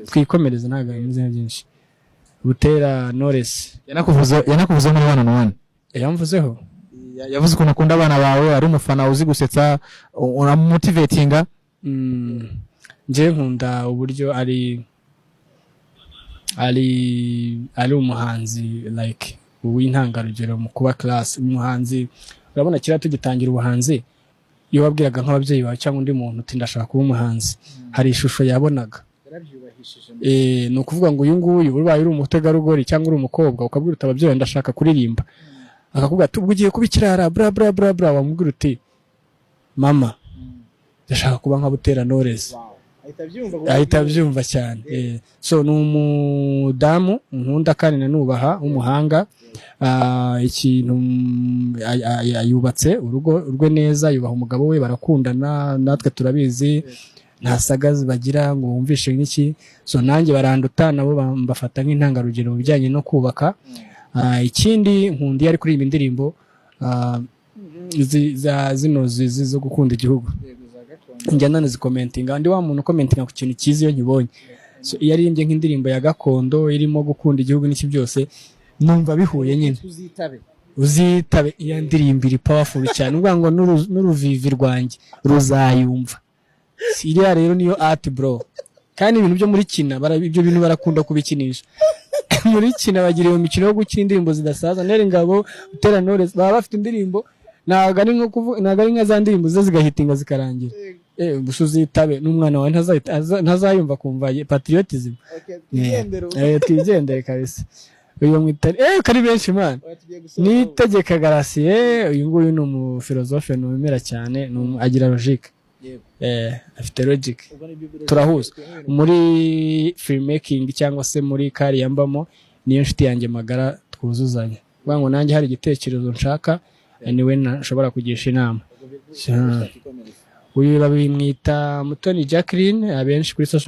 twikomereza ntago bimuze byinshi. Butera Knowless yanakuvuze muri 1-on-1 yamvuzeho yavuze ko nakunda abana bawe ari umufana uzi gusetsa uramotivatinga. Nje nkunda uburyo ari umuhanzi like uw'intangarugero mu kuba class. Umuhanzi urabona kira tugitangira ubuhanzi iyo wabwiraga nk'ababyeyi bawe cyangwa undi muntu uti ndashaka kuba umuhanzi hari ishusho yabonaga. Ni ukuvuga ngo uyu nguyu ubaye uri umutegarugori cyangwa uri umukobwa ukabwira uti ababyeyi ndashaka kuririmba akakubwira ati ubwo ugiye kubikirara bra bra bra bra wamubwira uti mama ndashaka kuba nka Butera Knowless. Ahita abyumva cyane. So ni umudamu nkunda kandi nanubaha w'umuhanga. Ikintu yubatse urugo rwe neza, yubaha umugabo we, barakundana, natwe turabizi nta sagazi bagira ngo wumvishe nk'iki. So nanjye baranduta nabo bafata nk'intangarugero bijyanye no kubaka. Ikindi nkundi yari kuri indirimbo zinoze zo gukunda igihugu. Njyana nazikomentinga ndi wa muntu commentinga ku kintu cyiza iyo nkibonye. So iyo aririmbye nk'indirimbo ya gakondo irimo gukunda igihugu n'iki byose numva bihuye nyine. Uzitabe iyo ndirimbo iri powerful cyane ubwo ngo n'uruvivi rwanjye ruzayumva. Iriya rero niyo art bro. Kandi ibintu byo muri kina ibyo bintu barakunda kubikinisha. Muri kina bagiriye mu mikino yo gukina indirimbo zidasaza. Nere Ngabo Butera Knowless baba bafite indirimbo ntago ari nka za ndirimbo ze zigahitinga zikarangira. Busuzitabe n'umwana wawe ntazayumva kumva patriotism. Twigendere kabisa. Uyu mwitari kari benshi man. Nitegeka Garacier uyu nguyu ni umufilosofe numera cyane agira logique. Afite logic. Turahuza muri filmmaking cyangwa se muri kari yambamo niyo nshuti yanjye magara twuzuzanya. Bango nanjye hari igitekerezo nshaka niwe nashobora kugisha inama. Uyu babimwita Mutoni Jacqueline abenshi kuri social